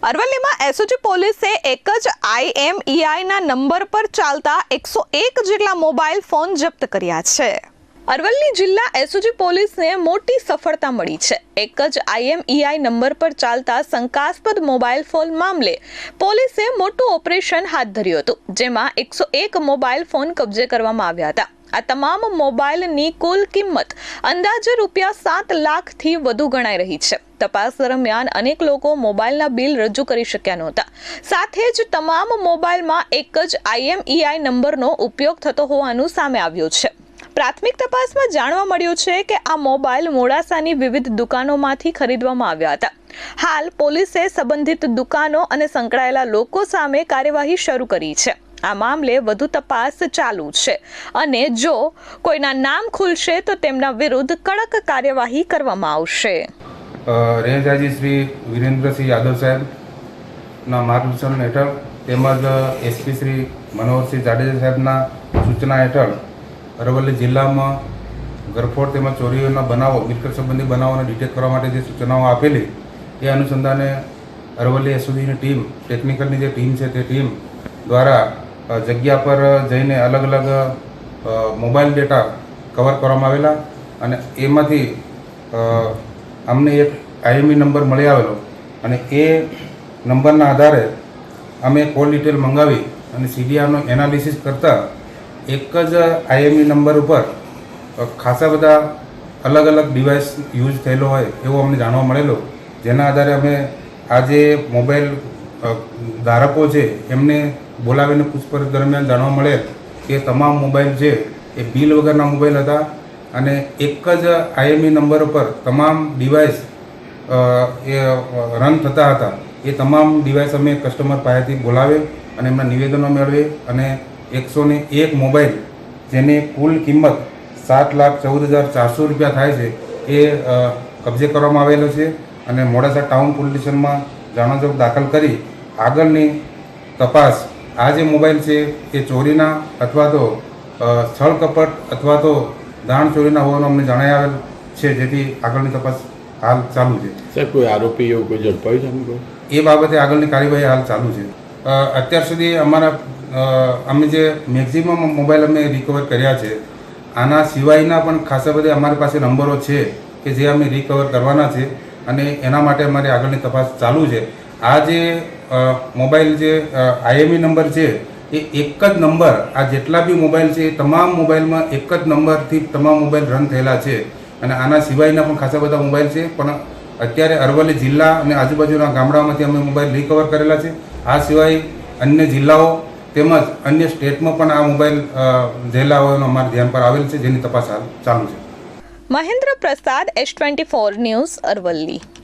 અરવલ્લીમાં SOG પોલીસે એક જ IMEIના નંબર પર ચાલતા 101 જેટલા મોબાઈલ ફોન જપ્ત કર્યા છે। અરવલ્લી જિલ્લા એસઓજી પોલીસને મોટી સફળતા મળી છે। એક જ IMEI નંબર પર ચાલતા શંકાસ્પદ મોબાઈલ ફોન મામલે પોલીસે મોટું ઓપરેશન હાથ ધર્યું હતું, જેમાં 101 મોબાઈલ ફોન કબજે કરવામાં આવ્યા હતા। આ તમામ મોબાઈલની કુલ કિંમત અંદાજે ₹7 લાખથી વધુ ગણાઈ રહી છે। તપાસ દરમિયાન અનેક લોકો મોબાઈલના બિલ રજૂ કરી શક્યા નહોતા। સાથે જ તમામ મોબાઈલમાં એક જ IMEI નંબરનો ઉપયોગ થતો હોવાનું સામે આવ્યું છે। પ્રાથમિક તપાસમાં જાણવા મળ્યું છે કે આ મોબાઈલ મોડાસાની વિવિધ દુકાનોમાંથી ખરીદવામાં આવ્યા હતા। હાલ પોલીસે સંબંધિત દુકાનો અને સંકળાયેલા લોકો સામે કાર્યવાહી શરૂ કરી છે। આ મામલે વધુ તપાસ ચાલુ છે અને જો કોઈના નામ ખુલશે તો તેમના વિરુદ્ધ કડક કાર્યવાહી કરવામાં આવશે। રેન્જ આઈજી શ્રી વિરેન્દ્રસિંહ યાદવ સાહેબના માર્ગદર્શન હેઠળ તેમજ SP શ્રી મનોહરસિંહ જાડેજા સાહેબના સૂચના હેઠળ અરવલ્લી જિલ્લામાં ગરફોડ તેમજ ચોરીઓના બનાવો, મિલકત સંબંધી બનાવોને ડિટેક્ટ કરવા માટે જે સૂચનાઓ આપેલી એ અનુસંધાને અરવલ્લી એસઓજીની ટીમ, ટેકનિકલની જે ટીમ છે તે ટીમ દ્વારા જગ્યા પર જઈને અલગ અલગ મોબાઈલ ડેટા કવર કરવામાં આવેલા અને એમાંથી અમને એક IME નંબર મળી આવેલો અને એ નંબરના આધારે અમે કોલ ડિટેલ મંગાવી અને CDRનો એનાલિસિસ કરતાં એક જ IME નંબર ઉપર ખાસા બધા અલગ અલગ ડિવાઇસ યુઝ થયેલો હોય એવો અમને જાણવા મળેલો, જેના આધારે અમે આ જે મોબાઈલ ધારકો છે એમને બોલાવીને પૂછપરછ દરમિયાન જાણવા મળે કે તમામ મોબાઈલ છે એ બિલ વગરના મોબાઈલ હતા અને એક જ IME નંબર ઉપર તમામ ડિવાઇસ એ રન થતા હતા। એ તમામ ડિવાઇસ અમે કસ્ટમર પાસેથી બોલાવે અને એમના નિવેદનો મેળવે અને 101 મોબાઈલ જેની કુલ કિંમત ₹7,14,400 થાય છે એ કબજે કરવામાં આવેલો છે અને મોડાસા ટાઉન પોલીસ સ્ટેશનમાં જાણવાજોગ દાખલ કરી આગળની તપાસ આ જે મોબાઈલ છે એ ચોરીના અથવા તો સ્થળ કપટ અથવા તો દાણ ચોરીના હોવાનું અમને જણાઈ આવેલ છે, જેથી આગળની તપાસ હાલ ચાલુ છે। સર, કોઈ આરોપી એવું કોઈ ઝડપાયું છે? એ બાબતે આગળની કાર્યવાહી હાલ ચાલુ છે। અત્યાર સુધી અમે જે મેક્ઝિમમ મોબાઈલ અમે રિકવર કર્યા છે, આના સિવાયના પણ ખાસા બધા અમારી પાસે નંબરો છે કે જે અમે રિકવર કરવાના છે અને એના માટે અમારી આગળની તપાસ ચાલુ છે। આ જે મોબાઈલ જે IME નંબર છે એ એક જ નંબર, આ જેટલા બી મોબાઈલ છે એ તમામ મોબાઈલમાં એક જ નંબરથી તમામ મોબાઈલ રન થયેલા છે અને આના સિવાયના પણ ખાસા બધા મોબાઈલ છે, પણ અત્યારે અરવલ્લી જિલ્લા અને આજુબાજુના ગામડામાંથી અમે મોબાઈલ રિકવર કરેલા છે। આ સિવાય અન્ય જિલ્લાઓ તેમજ અન્ય સ્ટેટમાં પણ આ મોબાઈલ ગયેલા હોવાનું અમારા ધ્યાન પર આવેલ છે, જેની તપાસ હાલ ચાલુ છે। મહેન્દ્ર પ્રસાદ, S24 ન્યૂઝ, અરવલ્લી।